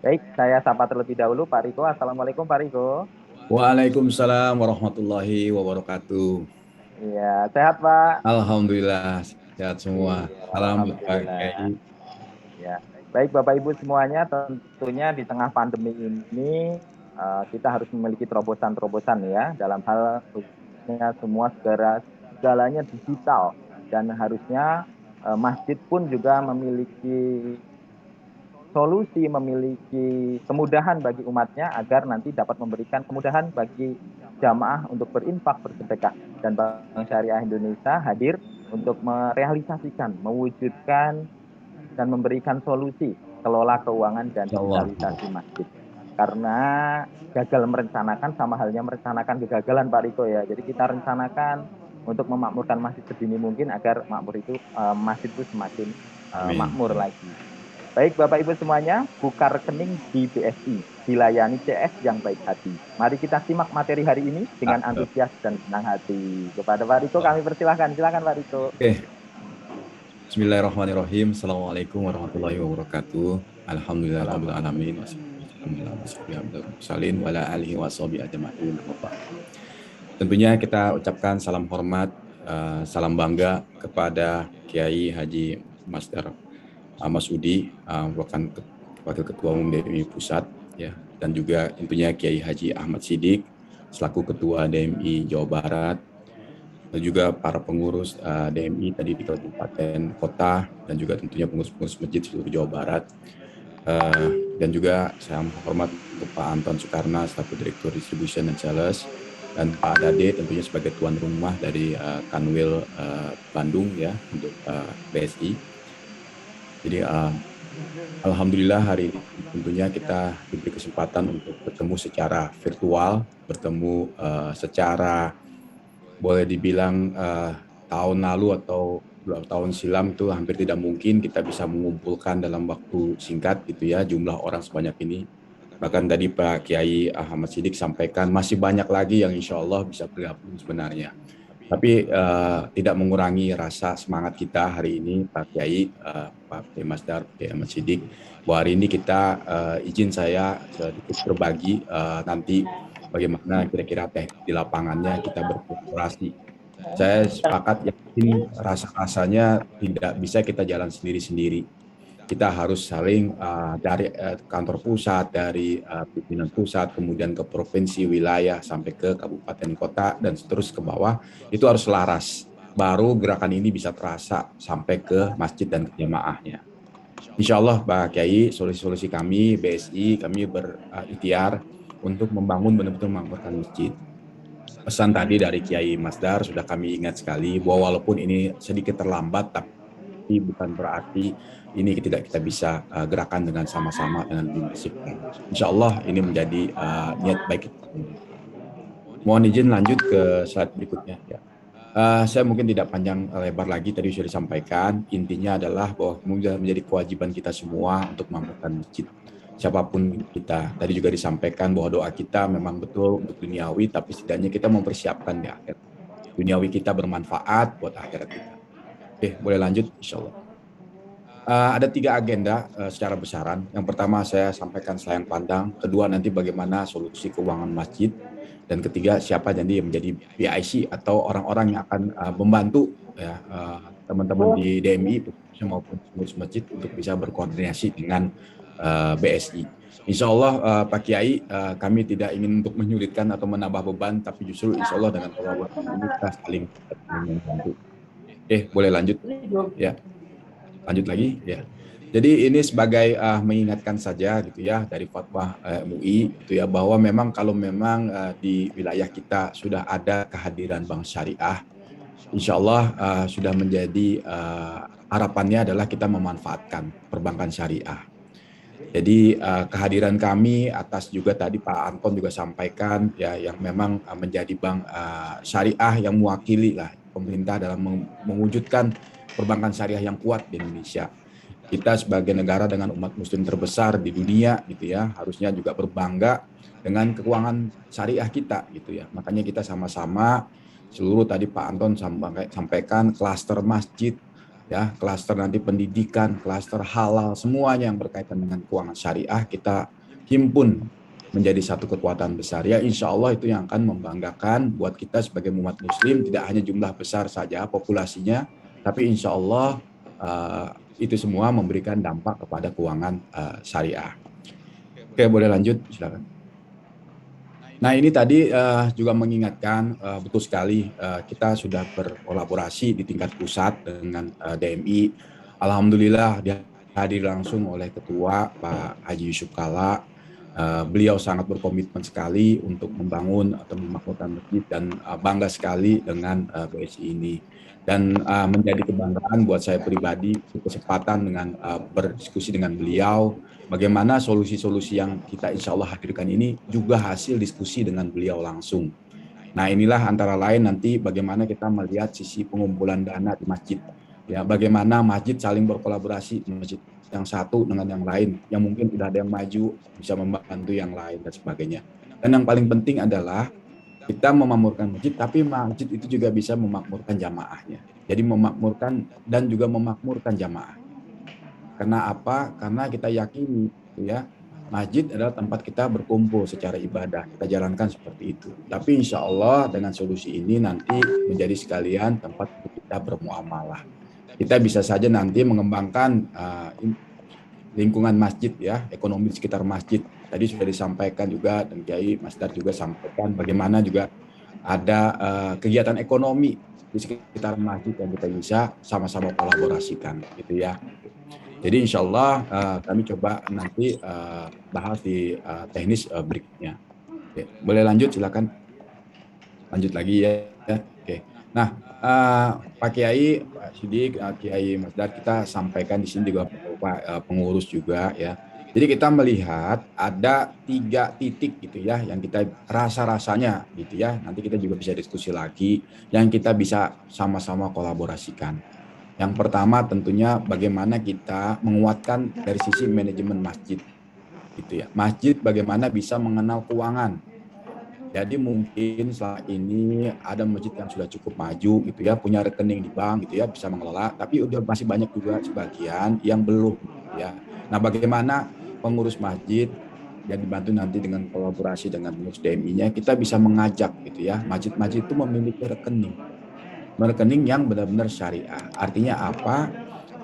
Baik, saya sapa terlebih dahulu Pak Riko. Assalamualaikum Pak Riko. Waalaikumsalam warahmatullahi wabarakatuh. Iya, sehat Pak. Alhamdulillah sehat semua. Iya, Salam Pak Alhamdulillah. Kiai. Ya, baik Bapak Ibu semuanya, tentunya di tengah pandemi ini kita harus memiliki terobosan-terobosan ya dalam hal khususnya semua segalanya digital dan harusnya masjid pun juga memiliki solusi, memiliki kemudahan bagi umatnya agar nanti dapat memberikan kemudahan bagi jamaah untuk berinfak, bersedekah. Dan Bank Syariah Indonesia hadir untuk merealisasikan, mewujudkan, dan memberikan solusi kelola keuangan dan Insyaallah. digitalisasi masjid. Karena gagal merencanakan sama halnya merencanakan kegagalan Pak Riko ya. Jadi kita rencanakan untuk memakmurkan masjid sedini mungkin agar makmur itu masjid itu semakin Amin. makmur lagi. Baik Bapak Ibu semuanya, buka rekening di BSI, dilayani CS yang baik hati. Mari kita simak materi hari ini dengan Cakep. antusias dan senang hati. Kepada Pak Riko Wah. kami persilahkan, silakan Pak Riko. Oke, Bismillahirrahmanirrahim. Assalamualaikum warahmatullahi wabarakatuh. Alhamdulillahirabbil alamin. Wassalatu wala alihi washabihi ajmain. Tentunya kita ucapkan salam hormat, salam bangga kepada Kiai Haji Masdar Mas Udi, merupakan Wakil Ketua Umum DMI Pusat, ya, dan juga tentunya Kiai Haji Ahmad Sidik selaku Ketua DMI Jawa Barat, dan juga para pengurus DMI tadi di kabupaten kota, dan juga tentunya pengurus-pengurus masjid seluruh Jawa Barat. Dan juga saya hormat untuk Pak Anton Soekarno selaku Direktur Distribution dan Sales, dan Pak Dade tentunya sebagai tuan rumah dari Kanwil Bandung ya untuk BSI. Jadi alhamdulillah hari ini tentunya kita diberi kesempatan untuk bertemu secara virtual, bertemu secara boleh dibilang tahun lalu atau 2 tahun silam itu hampir tidak mungkin kita bisa mengumpulkan dalam waktu singkat gitu ya jumlah orang sebanyak ini. Bahkan tadi Pak Kiai Ahmad Sidik sampaikan masih banyak lagi yang insya Allah bisa bergabung sebenarnya. Tapi tidak mengurangi rasa semangat kita hari ini Pak Kiai, Pak Kiai Masdar, Pak Kiai Ahmad Sidik, bahwa hari ini kita izin saya sedikit berbagi nanti bagaimana kira-kira teknik di lapangannya kita berkolaborasi. Saya sepakat yakin rasa-rasanya tidak bisa kita jalan sendiri-sendiri. Kita harus saling dari kantor pusat, dari pimpinan pusat, kemudian ke provinsi, wilayah, sampai ke kabupaten kota, dan terus ke bawah, itu harus selaras. Baru gerakan ini bisa terasa sampai ke masjid dan ke jamaahnya. Insya Allah Pak Kiai, solusi-solusi kami, BSI, kami berikhtiar untuk membangun benar-benar memakmurkan masjid. Pesan tadi dari Kiai Masdar sudah kami ingat sekali bahwa walaupun ini sedikit terlambat, tapi bukan berarti ini tidak kita bisa gerakan dengan sama-sama dengan lebih masif. Insya Allah ini menjadi niat baik kita. Mohon izin lanjut ke slide berikutnya. Ya. Saya mungkin tidak panjang lebar lagi, tadi sudah disampaikan. Intinya adalah bahwa menjadi kewajiban kita semua untuk membangun masjid. Siapapun kita, tadi juga disampaikan bahwa doa kita memang betul untuk duniawi, tapi setidaknya kita mempersiapkan di akhirat. Duniawi kita bermanfaat buat akhirat kita. Oke, boleh lanjut, insya Allah. Ada 3 agenda secara besaran. Yang pertama saya sampaikan selain pandang, kedua nanti bagaimana solusi keuangan masjid, dan ketiga siapa jadi yang menjadi BIC atau orang-orang yang akan membantu ya teman-teman di DMI maupun pengurus masjid untuk bisa berkoordinasi dengan BSI. Insya Allah Pak Kiai, kami tidak ingin untuk menyulitkan atau menambah beban, tapi justru insya Allah dengan kolaborasi ini kita saling membantu. Boleh lanjut ya. Lanjut lagi ya. Jadi ini sebagai mengingatkan saja gitu ya dari fatwa MUI gitu ya, bahwa memang kalau memang di wilayah kita sudah ada kehadiran bank syariah, insya Allah sudah menjadi harapannya adalah kita memanfaatkan perbankan syariah. Jadi kehadiran kami atas juga tadi Pak Anton juga sampaikan ya, yang memang menjadi bank syariah yang mewakili lah pemerintah dalam mewujudkan perbankan syariah yang kuat di Indonesia. Kita sebagai negara dengan umat muslim terbesar di dunia gitu ya, harusnya juga berbangga dengan keuangan syariah kita gitu ya. Makanya kita sama-sama seluruh tadi Pak Anton sampaikan klaster masjid, ya, klaster nanti pendidikan, klaster halal, semuanya yang berkaitan dengan keuangan syariah kita himpun menjadi satu kekuatan besar. Ya, insya Allah itu yang akan membanggakan buat kita sebagai umat muslim, tidak hanya jumlah besar saja populasinya, tapi insya Allah itu semua memberikan dampak kepada keuangan syariah. Oke, boleh lanjut, silakan. Nah, ini tadi juga mengingatkan betul sekali kita sudah berkolaborasi di tingkat pusat dengan DMI. Alhamdulillah dihadiri langsung oleh Ketua Pak Haji Yusuf Kalla. Beliau sangat berkomitmen sekali untuk membangun atau memakmurkan masjid dan bangga sekali dengan BSI ini. Dan menjadi kebanggaan buat saya pribadi kesempatan dengan berdiskusi dengan beliau, bagaimana solusi-solusi yang kita insya Allah hadirkan ini juga hasil diskusi dengan beliau langsung. Nah, inilah antara lain nanti bagaimana kita melihat sisi pengumpulan dana di masjid. Ya, bagaimana masjid saling berkolaborasi, masjid yang satu dengan yang lain, yang mungkin tidak ada yang maju, bisa membantu yang lain dan sebagainya. Dan yang paling penting adalah kita memakmurkan masjid, tapi masjid itu juga bisa memakmurkan jamaahnya. Jadi memakmurkan dan juga memakmurkan jamaah. Karena apa? Karena kita yakini, ya, masjid adalah tempat kita berkumpul secara ibadah. Kita jalankan seperti itu. Tapi insya Allah dengan solusi ini nanti menjadi sekalian tempat kita bermuamalah. Kita bisa saja nanti mengembangkan lingkungan masjid, ya, ekonomi di sekitar masjid. Tadi sudah disampaikan juga dan Kiai Mas Dar juga sampaikan bagaimana juga ada kegiatan ekonomi di sekitar masjid yang kita bisa sama-sama kolaborasikan, gitu ya. Jadi insya Allah kami coba nanti bahas di teknis berikutnya. Oke, boleh lanjut, silakan. Lanjut lagi ya. Oke. Nah, Pak Kiai, Pak Sidik, Kiai Mas Dar, kita sampaikan di sini juga Pak pengurus juga ya. Jadi kita melihat ada 3 titik gitu ya yang kita rasa-rasanya gitu ya. Nanti kita juga bisa diskusi lagi yang kita bisa sama-sama kolaborasikan. Yang pertama tentunya bagaimana kita menguatkan dari sisi manajemen masjid gitu ya. Masjid bagaimana bisa mengenal keuangan. Jadi mungkin saat ini ada masjid yang sudah cukup maju gitu ya, punya rekening di bank gitu ya, bisa mengelola, tapi udah masih banyak juga sebagian yang belum gitu ya. Nah, bagaimana pengurus masjid yang dibantu nanti dengan kolaborasi dengan pengurus DMI-nya, kita bisa mengajak gitu ya, masjid-masjid itu memiliki rekening yang benar-benar syariah. Artinya apa?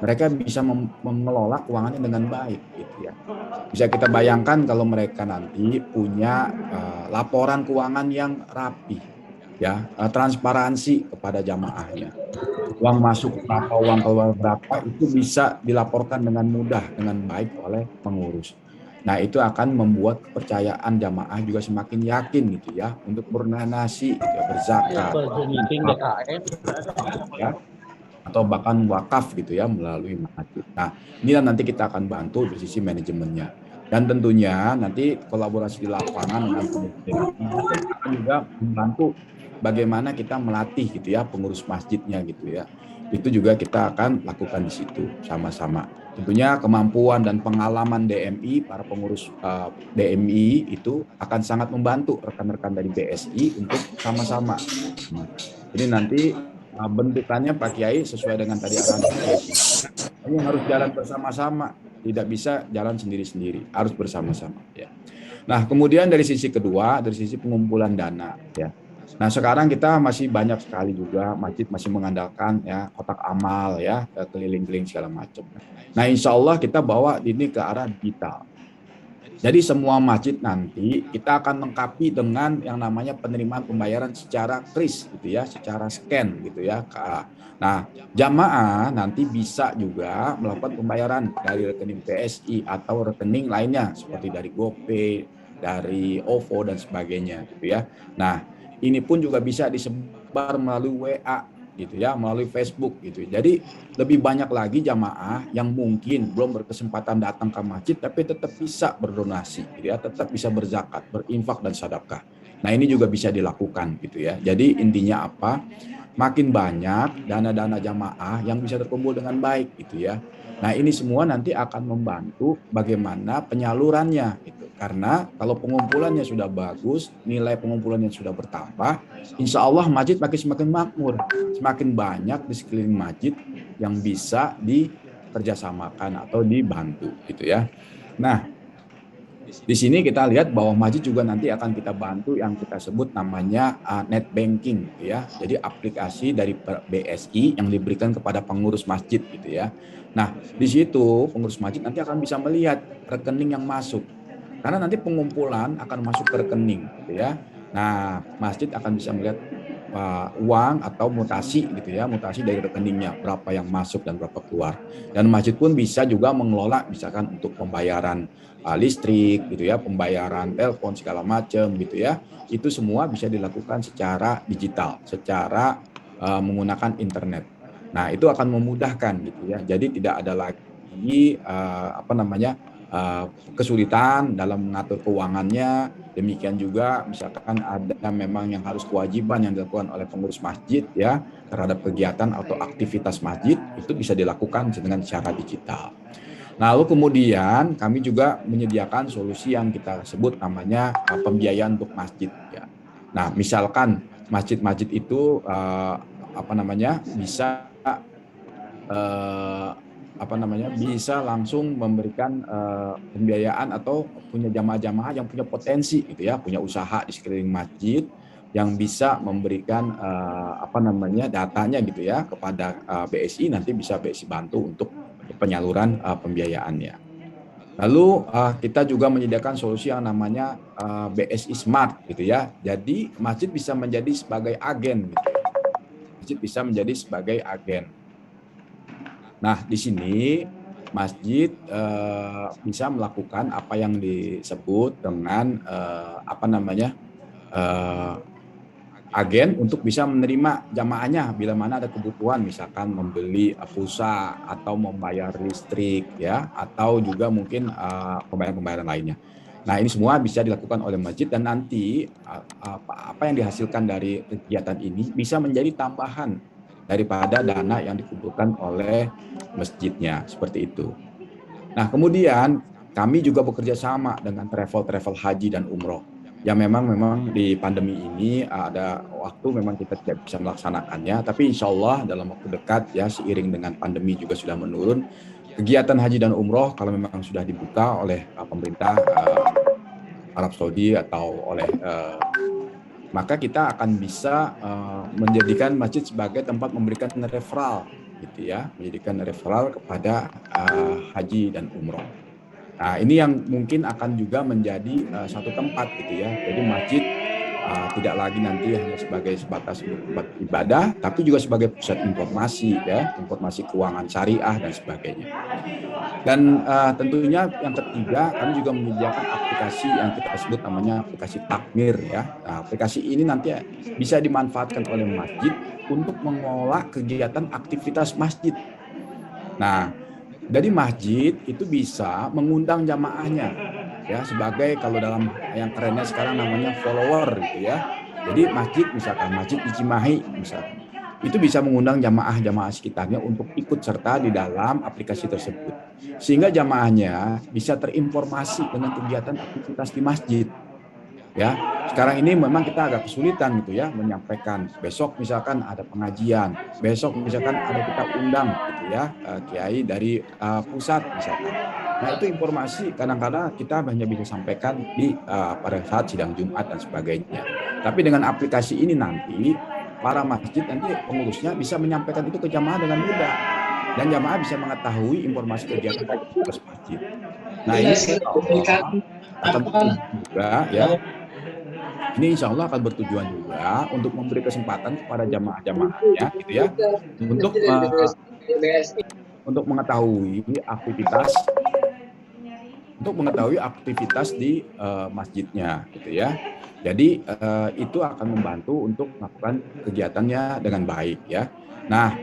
Mereka bisa mengelola keuangannya dengan baik gitu ya. Bisa kita bayangkan kalau mereka nanti punya laporan keuangan yang rapi, ya, transparansi kepada jamaahnya. Uang masuk berapa, uang keluar berapa itu bisa dilaporkan dengan mudah, dengan baik oleh pengurus. Nah, itu akan membuat kepercayaan jamaah juga semakin yakin gitu ya untuk berdonasi, gitu ya, berzakat, ya, atau bahkan wakaf gitu ya melalui masjid. Nah, ini nanti kita akan bantu dari sisi manajemennya. Dan tentunya nanti kolaborasi di lapangan dengan akan juga membantu bagaimana kita melatih gitu ya pengurus masjidnya gitu ya. Itu juga kita akan lakukan di situ sama-sama. Tentunya kemampuan dan pengalaman DMI, para pengurus DMI itu akan sangat membantu rekan-rekan dari BSI untuk sama-sama. Jadi nanti bentukannya Pak Kiai sesuai dengan tadi arahan Pak Kiai. Ini harus jalan bersama-sama, tidak bisa jalan sendiri-sendiri, harus bersama-sama ya. Nah, kemudian dari sisi kedua, dari sisi pengumpulan dana ya. Nah, sekarang kita masih banyak sekali juga masjid masih mengandalkan ya kotak amal ya, keliling-keliling segala macam. Nah, insya Allah kita bawa ini ke arah digital. Jadi semua masjid nanti kita akan lengkapi dengan yang namanya penerimaan pembayaran secara kris gitu ya, secara scan gitu ya. Nah, jamaah nanti bisa juga melakukan pembayaran dari rekening PSI atau rekening lainnya seperti dari GoPay, dari OVO dan sebagainya gitu ya. Nah, ini pun juga bisa disebar melalui WA gitu ya, melalui Facebook gitu. Jadi lebih banyak lagi jamaah yang mungkin belum berkesempatan datang ke masjid tapi tetap bisa berdonasi gitu ya, tetap bisa berzakat, berinfak dan sedekah. Nah, ini juga bisa dilakukan gitu ya. Jadi intinya apa? Makin banyak dana-dana jamaah yang bisa terkumpul dengan baik gitu ya. Nah, ini semua nanti akan membantu bagaimana penyalurannya gitu. Karena kalau pengumpulannya sudah bagus, nilai pengumpulannya sudah bertambah, insya Allah masjid makin semakin makmur, semakin banyak di sekeliling masjid yang bisa dikerjasamakan atau dibantu gitu ya. Nah, di sini kita lihat bahwa masjid juga nanti akan kita bantu yang kita sebut namanya net banking gitu ya. Jadi aplikasi dari BSI yang diberikan kepada pengurus masjid gitu ya. Nah, di situ pengurus masjid nanti akan bisa melihat rekening yang masuk. Karena nanti pengumpulan akan masuk ke rekening gitu ya. Nah, masjid akan bisa melihat uang atau mutasi gitu ya, mutasi dari rekeningnya, berapa yang masuk dan berapa keluar. Dan masjid pun bisa juga mengelola misalkan untuk pembayaran listrik gitu ya, pembayaran telepon segala macam gitu ya. Itu semua bisa dilakukan secara digital, secara menggunakan internet. Nah, itu akan memudahkan gitu ya. Jadi tidak ada lagi apa namanya kesulitan dalam mengatur keuangannya. Demikian juga misalkan ada memang yang harus kewajiban yang dilakukan oleh pengurus masjid ya terhadap kegiatan atau aktivitas masjid itu bisa dilakukan dengan cara digital. Lalu kemudian kami juga menyediakan solusi yang kita sebut namanya pembiayaan untuk masjid ya. Nah, misalkan masjid-masjid itu apa namanya bisa bisa langsung memberikan pembiayaan atau punya jamaah-jamaah yang punya potensi gitu ya, punya usaha di sekeliling masjid yang bisa memberikan datanya gitu ya kepada BSI, nanti bisa BSI bantu untuk penyaluran pembiayaannya. Lalu kita juga menyediakan solusi yang namanya BSI Smart gitu ya. Jadi masjid bisa menjadi sebagai agen gitu. Masjid bisa menjadi sebagai agen. Nah, di sini masjid bisa melakukan apa yang disebut dengan agen untuk bisa menerima jamaahnya bila mana ada kebutuhan, misalkan membeli pulsa atau membayar listrik ya, atau juga mungkin pembayaran-pembayaran lainnya. Nah, ini semua bisa dilakukan oleh masjid dan nanti apa yang dihasilkan dari kegiatan ini bisa menjadi tambahan daripada dana yang dikumpulkan oleh masjidnya, seperti itu. Nah, kemudian kami juga bekerja sama dengan travel haji dan umroh. Ya memang di pandemi ini ada waktu memang kita tidak bisa melaksanakannya, tapi insya Allah dalam waktu dekat ya seiring dengan pandemi juga sudah menurun, kegiatan haji dan umroh kalau memang sudah dibuka oleh pemerintah Arab Saudi atau oleh maka kita akan bisa menjadikan masjid sebagai tempat memberikan referral gitu ya, menjadikan referral kepada haji dan umroh. Nah, ini yang mungkin akan juga menjadi satu tempat gitu ya. Jadi masjid tidak lagi nanti hanya sebagai sebatas tempat ibadah, tapi juga sebagai pusat informasi ya, informasi keuangan syariah dan sebagainya. Dan tentunya yang ketiga, kami juga menyediakan aplikasi yang kita sebut namanya aplikasi Takmir ya. Nah, aplikasi ini nanti bisa dimanfaatkan oleh masjid untuk mengelola kegiatan aktivitas masjid. Nah, dari masjid itu bisa mengundang jamaahnya ya sebagai kalau dalam yang kerennya sekarang namanya follower gitu ya. Jadi masjid misalkan masjid di Cimahi misalkan itu bisa mengundang jamaah-jamaah sekitarnya untuk ikut serta di dalam aplikasi tersebut. Sehingga jamaahnya bisa terinformasi dengan kegiatan aktivitas di masjid. Ya, sekarang ini memang kita agak kesulitan gitu ya menyampaikan. Besok misalkan ada pengajian, besok misalkan ada kita undang gitu ya kiai dari pusat misalkan. Nah, itu informasi kadang-kadang kita hanya bisa sampaikan di pada saat sidang Jumat dan sebagainya. Tapi dengan aplikasi ini nanti para masjid nanti pengurusnya bisa menyampaikan itu ke jamaah dengan mudah dan jamaah bisa mengetahui informasi kegiatan aktivitas masjid. Nah, ini akan juga ya. Ini insya Allah akan bertujuan juga untuk memberi kesempatan kepada jamaah-jamaahnya gitu ya untuk mengetahui aktivitas di masjidnya gitu ya. Jadi itu akan membantu untuk melakukan kegiatannya dengan baik ya. Nah,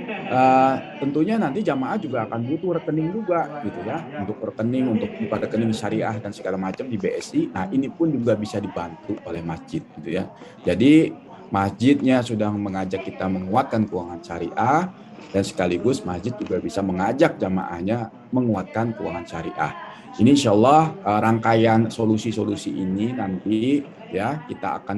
tentunya nanti jamaah juga akan butuh rekening juga gitu ya, untuk rekening, untuk buka rekening syariah dan segala macam di BSI. Nah, ini pun juga bisa dibantu oleh masjid gitu ya. Jadi masjidnya sudah mengajak kita menguatkan keuangan syariah dan sekaligus masjid juga bisa mengajak jamaahnya menguatkan keuangan syariah. Ini insya Allah rangkaian solusi-solusi ini nanti ya kita akan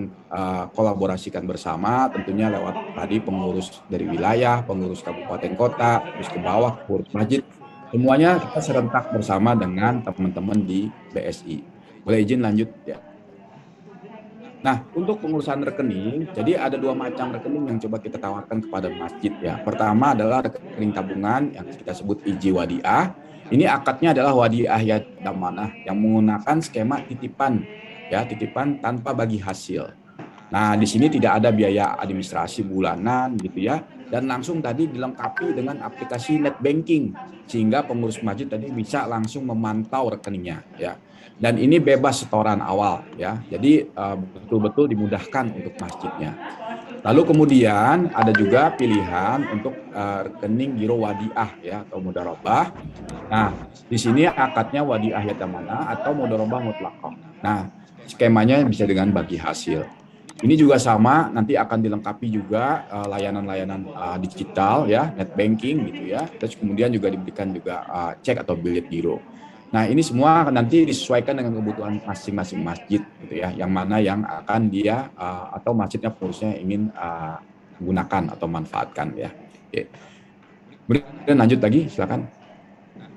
kolaborasikan bersama, tentunya lewat tadi pengurus dari wilayah, pengurus kabupaten kota, terus ke bawah pengurus masjid, semuanya kita serentak bersama dengan teman-teman di BSI. Boleh izin lanjut ya. Nah, untuk pengurusan rekening, jadi ada dua macam rekening yang coba kita tawarkan kepada masjid ya. Pertama adalah rekening tabungan yang kita sebut IJ Wadiah. Ini akadnya adalah wadiah ya damanah yang menggunakan skema titipan ya, titipan tanpa bagi hasil. Nah, di sini tidak ada biaya administrasi bulanan gitu ya, dan langsung tadi dilengkapi dengan aplikasi net banking sehingga pengurus masjid tadi bisa langsung memantau rekeningnya ya. Dan ini bebas setoran awal ya. Jadi betul-betul dimudahkan untuk masjidnya. Lalu kemudian ada juga pilihan untuk rekening giro wadiah ya atau mudharabah. Nah, di sini akadnya wadiah yatamana atau mudharabah mutlaqah. Nah, skemanya bisa dengan bagi hasil. Ini juga sama, nanti akan dilengkapi juga layanan-layanan digital ya, net banking gitu ya. Terus kemudian juga diberikan juga cek atau bilet giro. Nah, ini semua nanti disesuaikan dengan kebutuhan masing-masing masjid gitu ya, yang mana yang akan dia atau masjidnya pengurusnya ingin gunakan atau manfaatkan ya. Oke. Kemudian lanjut lagi, silakan.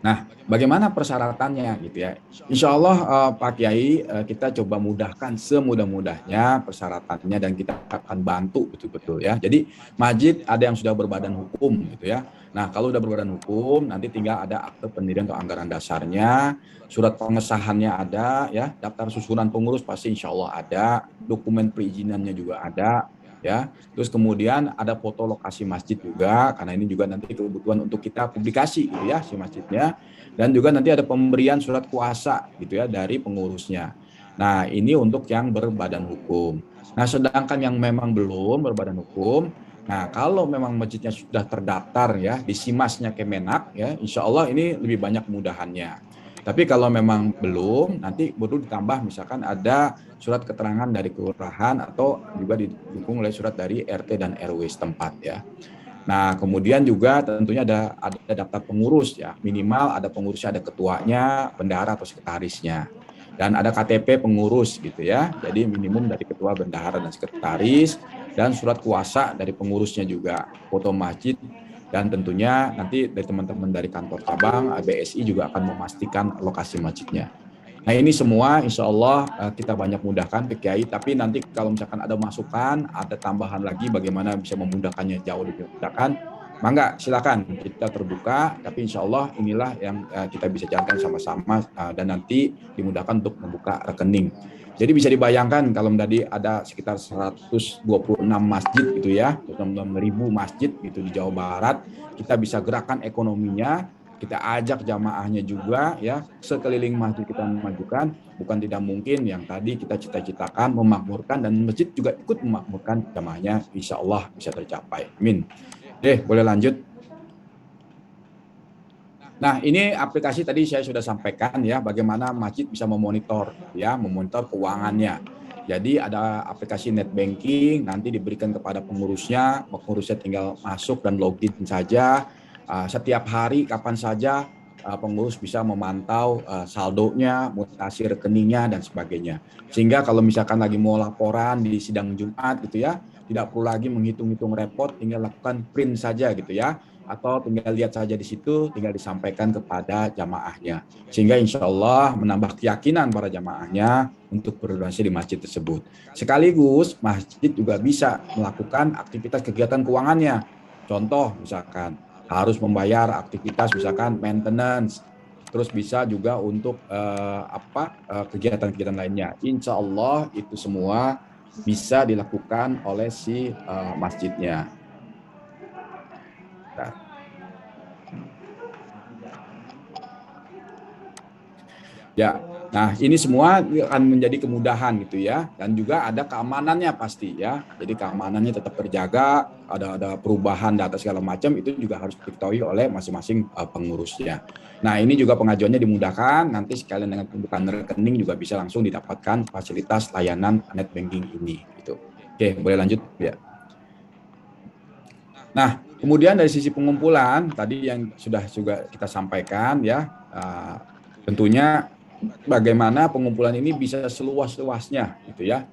Nah, bagaimana persyaratannya gitu ya? Insya Allah Pak Kiai kita coba mudahkan semudah-mudahnya persyaratannya dan kita akan bantu betul-betul ya. Jadi masjid ada yang sudah berbadan hukum gitu ya. Nah, kalau sudah berbadan hukum nanti tinggal ada akte pendirian atau anggaran dasarnya, surat pengesahannya ada ya, daftar susunan pengurus pasti insya Allah ada, dokumen perizinannya juga ada ya. Terus kemudian ada foto lokasi masjid juga, karena ini juga nanti kebutuhan untuk kita publikasi gitu ya si masjidnya. Dan juga nanti ada pemberian surat kuasa gitu ya dari pengurusnya. Nah, ini untuk yang berbadan hukum. Nah, sedangkan yang memang belum berbadan hukum, nah kalau memang masjidnya sudah terdaftar ya di Simasnya Kemenak ya, insya Allah ini lebih banyak kemudahannya. Tapi kalau memang belum, nanti perlu ditambah misalkan ada surat keterangan dari kelurahan atau juga didukung oleh surat dari RT dan RW setempat ya. Nah, kemudian juga tentunya ada daftar pengurus ya, minimal ada pengurusnya, ada ketuanya, bendahara atau sekretarisnya. Dan ada KTP pengurus gitu ya. Jadi minimum dari ketua, bendahara dan sekretaris dan surat kuasa dari pengurusnya juga, foto masjid dan tentunya nanti dari teman-teman dari kantor cabang BSI juga akan memastikan lokasi masjidnya. Nah, ini semua insya Allah kita banyak mudahkan ke Kiai, tapi nanti kalau misalkan ada masukan, ada tambahan lagi bagaimana bisa memudahkannya jauh lebih memudahkan, mangga silakan kita terbuka, tapi insya Allah inilah yang kita bisa jalankan sama-sama dan nanti dimudahkan untuk membuka rekening. Jadi bisa dibayangkan kalau tadi ada sekitar 126 masjid gitu ya, 26.000 masjid gitu di Jawa Barat, kita bisa gerakan ekonominya, kita ajak jamaahnya juga ya, sekeliling masjid kita memajukan, bukan tidak mungkin yang tadi kita cita-citakan memakmurkan dan masjid juga ikut memakmurkan jamaahnya, insya Allah bisa tercapai. Amin. Boleh lanjut. Nah, ini aplikasi tadi saya sudah sampaikan ya, bagaimana masjid bisa memonitor ya, memonitor keuangannya. Jadi ada aplikasi net banking, nanti diberikan kepada pengurusnya tinggal masuk dan login saja. Setiap hari kapan saja pengurus bisa memantau saldonya, mutasi rekeningnya dan sebagainya. Sehingga kalau misalkan lagi mau laporan di sidang Jumat gitu ya, tidak perlu lagi menghitung-hitung repot, tinggal lakukan print saja gitu ya, atau tinggal lihat saja di situ, tinggal disampaikan kepada jamaahnya. Sehingga insya Allah menambah keyakinan para jamaahnya untuk berdonasi di masjid tersebut. Sekaligus masjid juga bisa melakukan aktivitas kegiatan keuangannya. Contoh misalkan harus membayar aktivitas misalkan maintenance, terus bisa juga untuk kegiatan-kegiatan lainnya. Insya Allah itu semua bisa dilakukan oleh si masjidnya. Ya, nah ini semua akan menjadi kemudahan gitu ya, dan juga ada keamanannya pasti ya. Jadi keamanannya tetap terjaga, ada perubahan data segala macam itu juga harus diketahui oleh masing-masing pengurusnya. Nah ini juga pengajuannya dimudahkan, nanti sekalian dengan pembukaan rekening juga bisa langsung didapatkan fasilitas layanan net banking ini. Gitu. Oke, boleh lanjut ya. Nah kemudian dari sisi pengumpulan tadi yang sudah juga kita sampaikan ya. Tentunya bagaimana pengumpulan ini bisa seluas-luasnya gitu ya.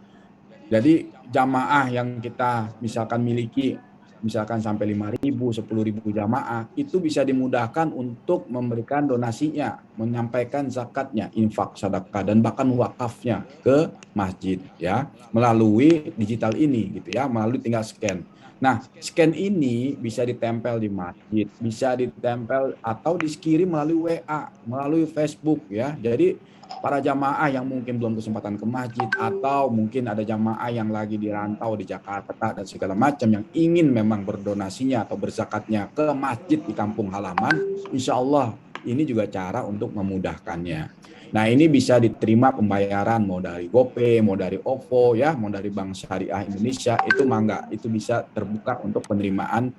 Jadi jamaah yang kita misalkan miliki, misalkan sampai 5.000, 10.000 jamaah, itu bisa dimudahkan untuk memberikan donasinya, menyampaikan zakatnya, infak, sedekah, dan bahkan wakafnya ke masjid ya, melalui digital ini gitu ya, melalui tinggal scan. Nah, scan ini bisa ditempel di masjid, bisa ditempel atau dikirim melalui WA, melalui Facebook ya. Jadi para jamaah yang mungkin belum kesempatan ke masjid atau mungkin ada jamaah yang lagi di rantau di Jakarta dan segala macam yang ingin memang berdonasinya atau berzakatnya ke masjid di kampung halaman, insya Allah ini juga cara untuk memudahkannya. Nah, ini bisa diterima pembayaran mau dari GoPay, mau dari OVO ya, mau dari Bank Syariah Indonesia, itu mangga, itu bisa terbuka untuk penerimaan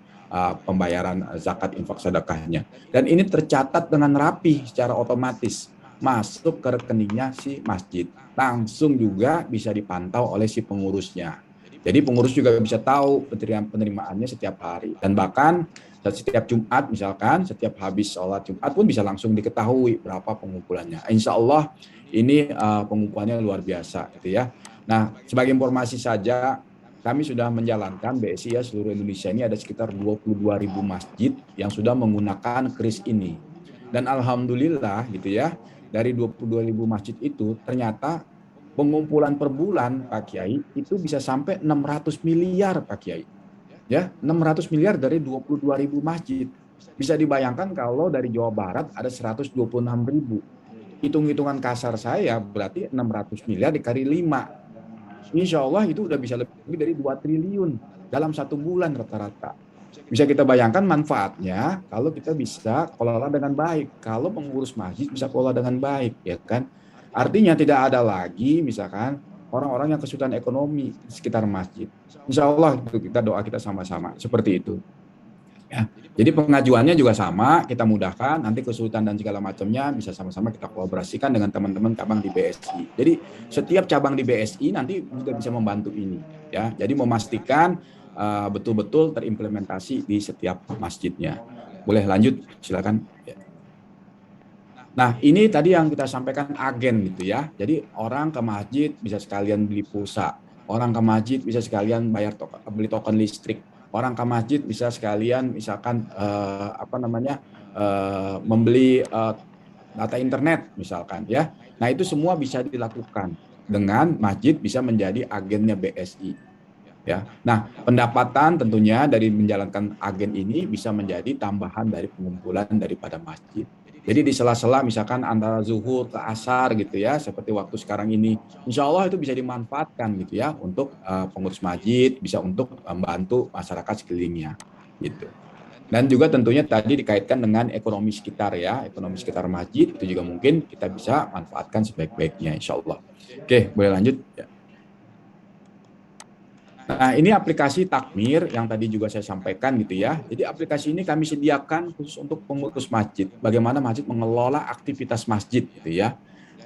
pembayaran zakat infak sedekahnya. Dan ini tercatat dengan rapi secara otomatis masuk ke rekeningnya si masjid. Langsung juga bisa dipantau oleh si pengurusnya. Jadi pengurus juga bisa tahu penerimaannya setiap hari. Dan bahkan setiap Jumat misalkan, setiap habis sholat Jumat pun bisa langsung diketahui berapa pengumpulannya. Insya Allah ini pengumpulannya luar biasa gitu ya. Nah, sebagai informasi saja, kami sudah menjalankan BSI ya seluruh Indonesia ini ada sekitar 22.000 masjid yang sudah menggunakan kris ini. Dan alhamdulillah gitu ya, dari 22.000 masjid itu ternyata pengumpulan per bulan Pak Kiai itu bisa sampai 600 miliar Pak Kiai. Ya, 600 miliar dari 22.000 masjid. Bisa dibayangkan kalau dari Jawa Barat ada 126.000. Hitung-hitungan kasar saya berarti 600 miliar dikali 5. Insya Allah itu udah bisa lebih dari 2 triliun dalam satu bulan rata-rata. Bisa kita bayangkan manfaatnya kalau kita bisa kelola dengan baik. Kalau pengurus masjid bisa kelola dengan baik, ya kan? Artinya tidak ada lagi misalkan orang-orang yang kesulitan ekonomi di sekitar masjid. Insya Allah itu kita doa kita sama-sama seperti itu. Ya. Jadi pengajuannya juga sama, kita mudahkan, nanti kesulitan dan segala macamnya bisa sama-sama kita kolaborasikan dengan teman-teman cabang di BSI. Jadi setiap cabang di BSI nanti juga bisa membantu ini, ya. Jadi memastikan betul-betul terimplementasi di setiap masjidnya. Boleh lanjut, silakan. Nah, ini tadi yang kita sampaikan agen gitu ya. Jadi orang ke masjid bisa sekalian beli pulsa, orang ke masjid bisa sekalian beli token listrik, orang ke masjid bisa sekalian misalkan membeli data internet misalkan ya. Nah, itu semua bisa dilakukan dengan masjid bisa menjadi agennya BSI ya. Nah, pendapatan tentunya dari menjalankan agen ini bisa menjadi tambahan dari pengumpulan daripada masjid. Jadi di sela-sela misalkan antara zuhur ke asar gitu ya, seperti waktu sekarang ini, insya Allah itu bisa dimanfaatkan gitu ya untuk pengurus masjid, bisa untuk membantu masyarakat sekelilingnya gitu. Dan juga tentunya tadi dikaitkan dengan ekonomi sekitar ya, ekonomi sekitar masjid itu juga mungkin kita bisa manfaatkan sebaik-baiknya insya Allah. Oke, boleh lanjut ya. Nah, ini aplikasi Takmir yang tadi juga saya sampaikan gitu ya. Jadi aplikasi ini kami sediakan khusus untuk pengurus masjid. Bagaimana masjid mengelola aktivitas masjid gitu ya.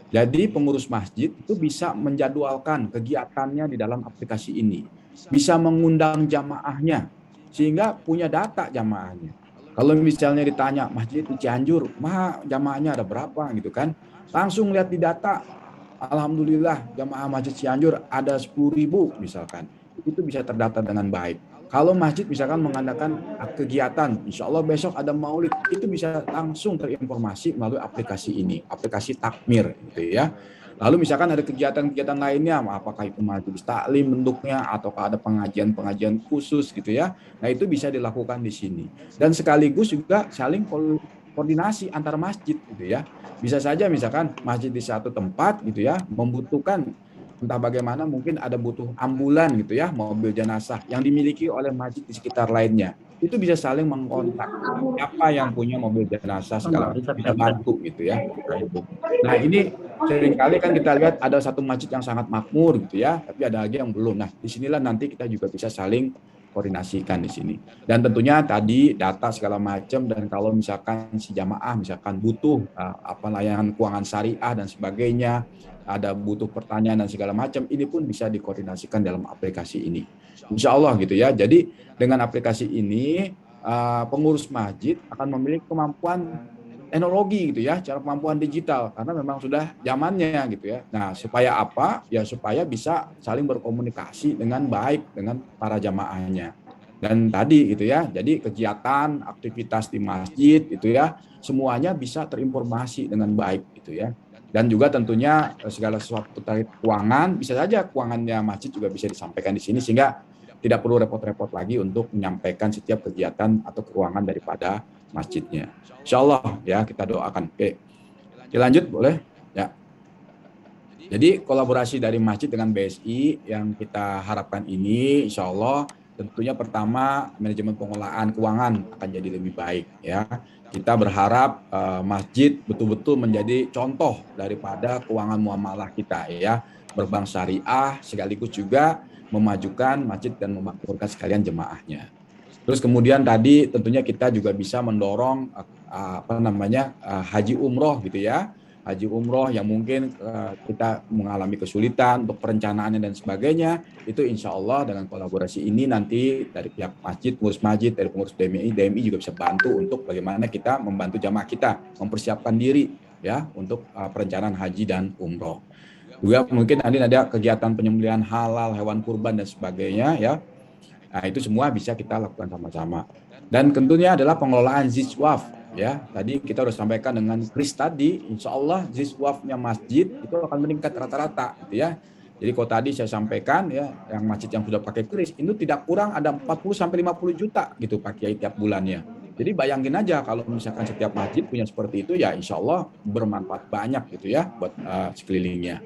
Jadi pengurus masjid itu bisa menjadwalkan kegiatannya di dalam aplikasi ini. Bisa mengundang jamaahnya sehingga punya data jamaahnya. Kalau misalnya ditanya masjid di Cianjur, jamaahnya ada berapa gitu kan. Langsung lihat di data, alhamdulillah jamaah masjid Cianjur ada 10.000 misalkan. Itu bisa terdata dengan baik. Kalau masjid misalkan mengadakan kegiatan, insya Allah besok ada maulid, itu bisa langsung terinformasi melalui aplikasi ini, aplikasi Takmir gitu ya. Lalu misalkan ada kegiatan-kegiatan lainnya, apakah itu majelis taklim bentuknya, ataukah ada pengajian-pengajian khusus gitu ya. Nah itu bisa dilakukan di sini. Dan sekaligus juga saling koordinasi antar masjid gitu ya. Bisa saja misalkan masjid di satu tempat gitu ya, membutuhkan entah bagaimana mungkin ada butuh ambulan gitu ya, mobil jenazah yang dimiliki oleh masjid di sekitar lainnya. Itu bisa saling mengkontak siapa yang punya mobil jenazah segala macam, bisa bantu gitu ya. Nah ini seringkali kan kita lihat ada satu masjid yang sangat makmur gitu ya, tapi ada lagi yang belum. Nah disinilah nanti kita juga bisa saling koordinasikan di sini. Dan tentunya tadi data segala macam, dan kalau misalkan si jamaah misalkan butuh layanan keuangan syariah dan sebagainya, ada butuh pertanyaan dan segala macam, ini pun bisa dikoordinasikan dalam aplikasi ini. Insya Allah gitu ya. Jadi dengan aplikasi ini pengurus masjid akan memiliki kemampuan teknologi gitu ya, cara kemampuan digital karena memang sudah zamannya gitu ya. Nah, supaya apa? Ya supaya bisa saling berkomunikasi dengan baik dengan para jamaahnya. Dan tadi gitu ya, jadi kegiatan, aktivitas di masjid itu ya, semuanya bisa terinformasi dengan baik gitu ya. Dan juga tentunya segala sesuatu terkait keuangan, bisa saja keuangannya masjid juga bisa disampaikan di sini sehingga tidak perlu repot-repot lagi untuk menyampaikan setiap kegiatan atau keuangan daripada masjidnya. Insya Allah ya kita doakan. Oke, kita lanjut boleh? Ya. Jadi kolaborasi dari masjid dengan BSI yang kita harapkan ini, insya Allah tentunya pertama manajemen pengelolaan keuangan akan jadi lebih baik ya. Kita berharap masjid betul-betul menjadi contoh daripada keuangan muamalah kita ya, berbank syariah sekaligus juga memajukan masjid dan memakmurkan sekalian jemaahnya. Terus kemudian tadi tentunya kita juga bisa mendorong apa namanya haji umroh gitu ya, haji umroh yang mungkin kita mengalami kesulitan untuk perencanaannya dan sebagainya, itu insya Allah dengan kolaborasi ini nanti dari pihak masjid, pengurus masjid, dari pengurus DMI juga bisa bantu untuk bagaimana kita membantu jamaah kita mempersiapkan diri ya untuk perencanaan haji dan umroh. Juga mungkin nanti ada kegiatan penyembelihan halal, hewan kurban dan sebagainya ya. Nah, itu semua bisa kita lakukan sama-sama. Dan tentunya adalah pengelolaan ziswaf ya. Tadi kita sudah sampaikan dengan Kris tadi, insya Allah ziswafnya masjid itu akan meningkat rata-rata gitu ya. Jadi kalau tadi saya sampaikan ya, yang masjid yang sudah pakai kris itu tidak kurang ada 40 sampai 50 juta gitu Pak Kiai tiap bulannya. Jadi bayangin aja kalau misalkan setiap masjid punya seperti itu ya insya Allah bermanfaat banyak gitu ya buat sekelilingnya.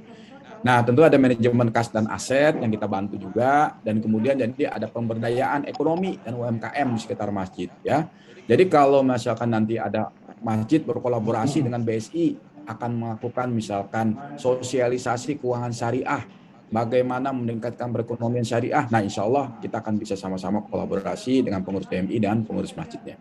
Nah, tentu ada manajemen kas dan aset yang kita bantu juga, dan kemudian jadi ada pemberdayaan ekonomi dan UMKM di sekitar masjid ya. Jadi kalau misalkan nanti ada masjid berkolaborasi dengan BSI akan melakukan misalkan sosialisasi keuangan syariah, bagaimana meningkatkan perekonomian syariah. Nah, insya Allah kita akan bisa sama-sama kolaborasi dengan pengurus DMI dan pengurus masjidnya.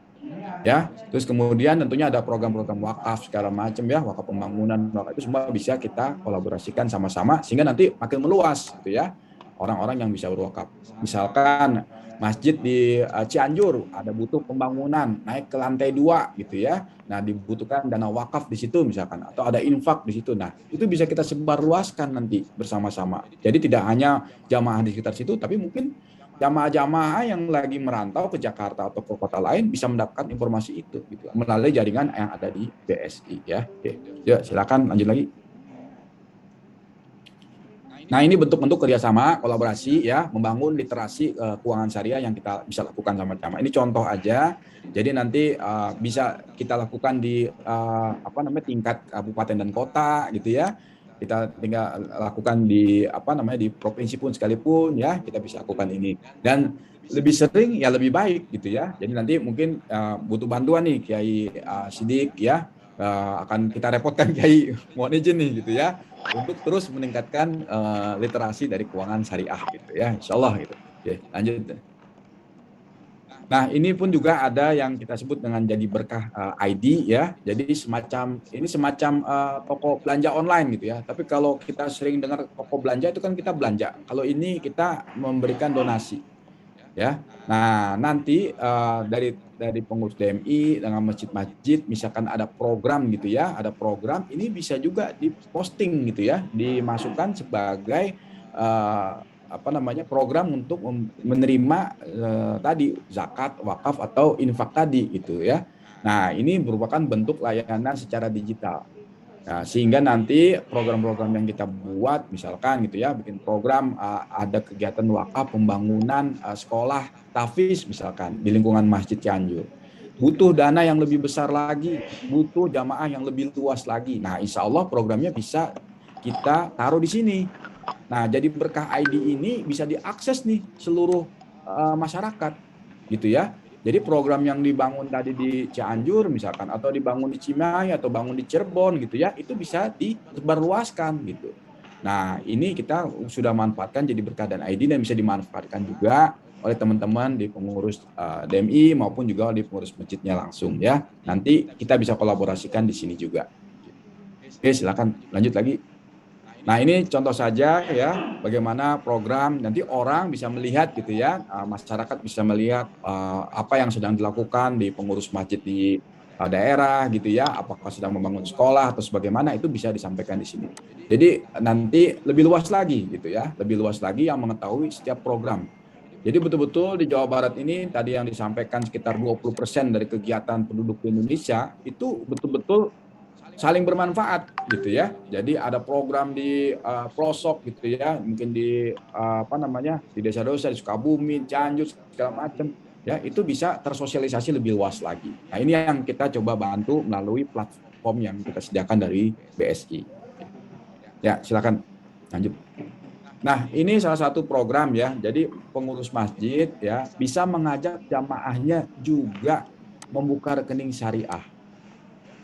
Ya, terus kemudian tentunya ada program-program wakaf segala macam ya, wakaf pembangunan, wakaf itu semua bisa kita kolaborasikan sama-sama sehingga nanti makin meluas gitu ya orang-orang yang bisa berwakaf. Misalkan masjid di Cianjur ada butuh pembangunan naik ke lantai 2 gitu ya. Nah, dibutuhkan dana wakaf di situ misalkan atau ada infak di situ. Nah, itu bisa kita sebarluaskan nanti bersama-sama. Jadi tidak hanya jamaah di sekitar situ tapi mungkin jamaah-jamaah yang lagi merantau ke Jakarta atau ke kota lain bisa mendapatkan informasi itu gitu melalui jaringan yang ada di BSI ya. Oke. Ya, silakan lanjut lagi. Nah, ini bentuk-bentuk kerjasama, kolaborasi ya, membangun literasi keuangan syariah yang kita bisa lakukan sama-sama. Ini contoh aja. Jadi nanti bisa kita lakukan di apa namanya tingkat kabupaten dan kota gitu ya. Kita tinggal lakukan di apa namanya di provinsi pun sekalipun ya, kita bisa lakukan ini. Dan lebih sering ya lebih baik gitu ya. Jadi nanti mungkin butuh bantuan nih Kiai Sidik ya. Akan kita repotkan Kiai, mohon izin nih gitu ya untuk terus meningkatkan literasi dari keuangan syariah gitu ya, insya Allah gitu. Oke, lanjut. Nah, ini pun juga ada yang kita sebut dengan jadi berkah ID ya. Jadi semacam toko belanja online gitu ya. Tapi kalau kita sering dengar toko belanja itu kan kita belanja. Kalau ini kita memberikan donasi ya. Nah, nanti dari pengurus DMI dengan masjid-masjid misalkan ada program gitu ya, ada program ini bisa juga diposting gitu ya, dimasukkan sebagai apa namanya program untuk menerima tadi zakat, wakaf atau infak tadi gitu ya. Nah, ini merupakan bentuk layanan secara digital. Nah, sehingga nanti program-program yang kita buat, misalkan gitu ya, bikin program ada kegiatan wakaf pembangunan sekolah tahfiz misalkan di lingkungan Masjid Cianjur. Butuh dana yang lebih besar lagi, butuh jamaah yang lebih luas lagi. Nah, insya Allah programnya bisa kita taruh di sini. Nah, jadi berkah ID ini bisa diakses nih seluruh masyarakat, gitu ya. Jadi program yang dibangun tadi di Cianjur misalkan atau dibangun di Cimahi atau bangun di Cirebon gitu ya, itu bisa disebarluaskan gitu. Nah, ini kita sudah manfaatkan jadi berkah dan ID dan bisa dimanfaatkan juga oleh teman-teman di pengurus DMI maupun juga di pengurus masjidnya langsung ya. Nanti kita bisa kolaborasikan di sini juga. Oke, silakan lanjut lagi. Nah, ini contoh saja ya bagaimana program nanti orang bisa melihat gitu ya, masyarakat bisa melihat apa yang sedang dilakukan di pengurus masjid di daerah gitu ya, apakah sedang membangun sekolah atau sebagaimana, itu bisa disampaikan di sini. Jadi nanti lebih luas lagi gitu ya, lebih luas lagi yang mengetahui setiap program. Jadi betul-betul di Jawa Barat ini tadi yang disampaikan sekitar 20% dari kegiatan penduduk di Indonesia itu betul-betul saling bermanfaat gitu ya. Jadi ada program di pelosok gitu ya, mungkin di apa namanya, di desa-desa di Sukabumi, Cianjur segala macam ya, itu bisa tersosialisasi lebih luas lagi. Nah, ini yang kita coba bantu melalui platform yang kita sediakan dari BSI. Ya, silakan lanjut. Nah, ini salah satu program ya. Jadi pengurus masjid ya bisa mengajak jamaahnya juga membuka rekening syariah.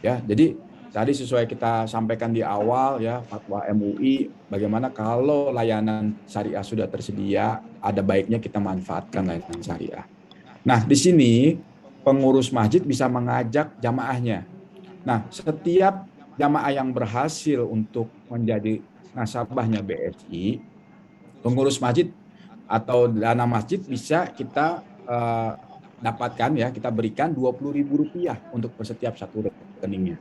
Ya, jadi tadi sesuai kita sampaikan di awal ya, fatwa MUI, bagaimana kalau layanan syariah sudah tersedia, ada baiknya kita manfaatkan layanan syariah. Nah, di sini pengurus masjid bisa mengajak jamaahnya. Nah, setiap jamaah yang berhasil untuk menjadi nasabahnya BSI, pengurus masjid atau dana masjid bisa kita dapatkan ya, kita berikan Rp20.000 untuk setiap satu rekeningnya.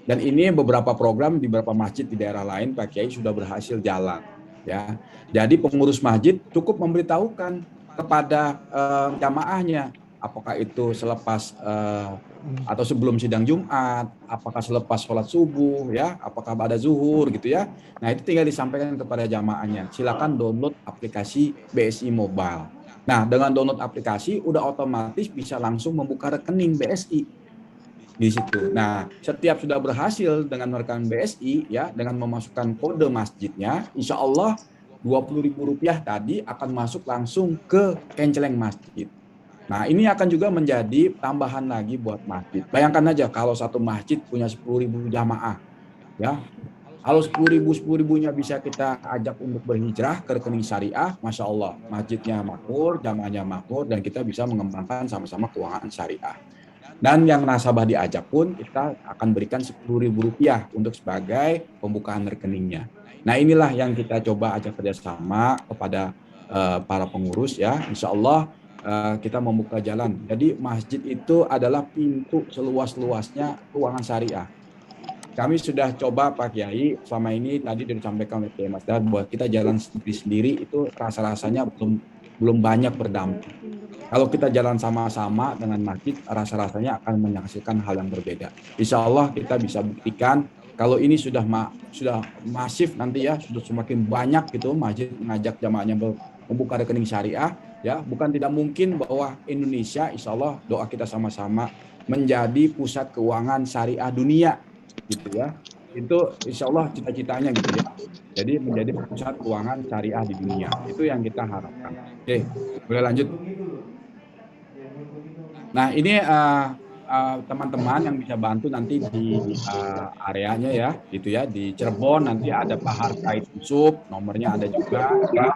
Dan ini beberapa program di beberapa masjid di daerah lain Pak Kiai sudah berhasil jalan ya. Jadi pengurus masjid cukup memberitahukan kepada jamaahnya, apakah itu selepas atau sebelum sidang Jumat, apakah selepas sholat subuh ya, apakah pada zuhur gitu ya. Nah, itu tinggal disampaikan kepada jamaahnya. Silakan download aplikasi BSI Mobile. Nah, dengan download aplikasi udah otomatis bisa langsung membuka rekening BSI di situ. Nah, setiap sudah berhasil dengan merekam BSI ya, dengan memasukkan kode masjidnya, insya Allah Rp20.000 tadi akan masuk langsung ke kenceleng masjid. Nah, ini akan juga menjadi tambahan lagi buat masjid. Bayangkan aja kalau satu masjid punya 10.000 jamaah, ya. Kalau 10.000-10.000-nya bisa kita ajak untuk berhijrah ke rekening syariah, Masya Allah, masjidnya makmur, jamaahnya makmur, dan kita bisa mengembangkan sama-sama keuangan syariah. Dan yang nasabah diajak pun kita akan berikan Rp10.000 untuk sebagai pembukaan rekeningnya. Nah, inilah yang kita coba ajak kerjasama kepada para pengurus ya. Insya Allah kita membuka jalan. Jadi masjid itu adalah pintu seluas-luasnya keuangan syariah. Kami sudah coba Pak Kiai selama ini, tadi disampaikan oleh Mas Dar, buat kita jalan sendiri-sendiri itu rasa-rasanya belum banyak berdampak. Kalau kita jalan sama-sama dengan masjid, rasa-rasanya akan menghasilkan hal yang berbeda. Insya Allah kita bisa buktikan kalau ini sudah masif nanti ya, sudah semakin banyak gitu masjid mengajak jamaahnya membuka rekening syariah, ya bukan tidak mungkin bahwa Indonesia, insya Allah doa kita sama-sama menjadi pusat keuangan syariah dunia, gitu ya. Itu insya Allah cita-citanya gitu ya. Jadi menjadi pusat keuangan syariah di dunia. Itu yang kita harapkan. Oke, boleh lanjut. Nah, ini teman-teman yang bisa bantu nanti di areanya ya, gitu ya. Di Cirebon nanti ada Pak Harkait Yusuf, nomornya ada juga. Ya.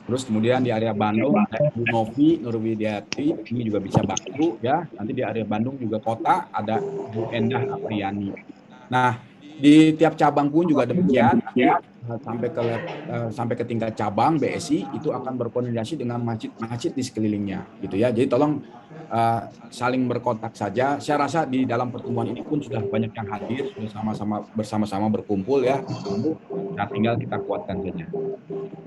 Terus kemudian di area Bandung ada Bu Novi Nurwidiati, ini juga bisa bantu ya. Nanti di area Bandung juga kota ada Bu Endah Apriani. Nah, di tiap cabang pun juga demikian. Sampai ke tingkat cabang BSI itu akan berkoordinasi dengan masjid-masjid di sekelilingnya, gitu ya. Jadi tolong saling berkontak saja. Saya rasa di dalam pertemuan ini pun sudah banyak yang hadir, sudah bersama-sama berkumpul ya. Nah, tinggal kita kuatkan saja.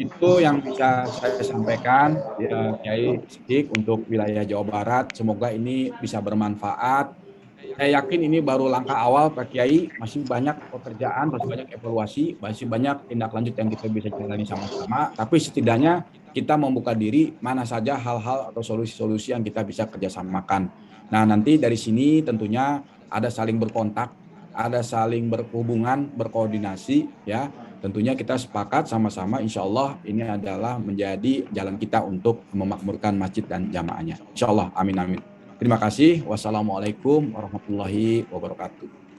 Itu yang bisa saya sampaikan ya, Kiai Sidik untuk wilayah Jawa Barat. Semoga ini bisa bermanfaat. Saya yakin ini baru langkah awal Pak Kiai, masih banyak pekerjaan, masih banyak evaluasi, masih banyak tindak lanjut yang kita bisa jalani sama-sama, tapi setidaknya kita membuka diri mana saja hal-hal atau solusi-solusi yang kita bisa kerjasamakan. Nah, nanti dari sini tentunya ada saling berkontak, ada saling berhubungan, berkoordinasi, ya. Tentunya kita sepakat sama-sama, insya Allah ini adalah menjadi jalan kita untuk memakmurkan masjid dan jamaahnya. Insya Allah, amin amin. Terima kasih. Wassalamualaikum warahmatullahi wabarakatuh.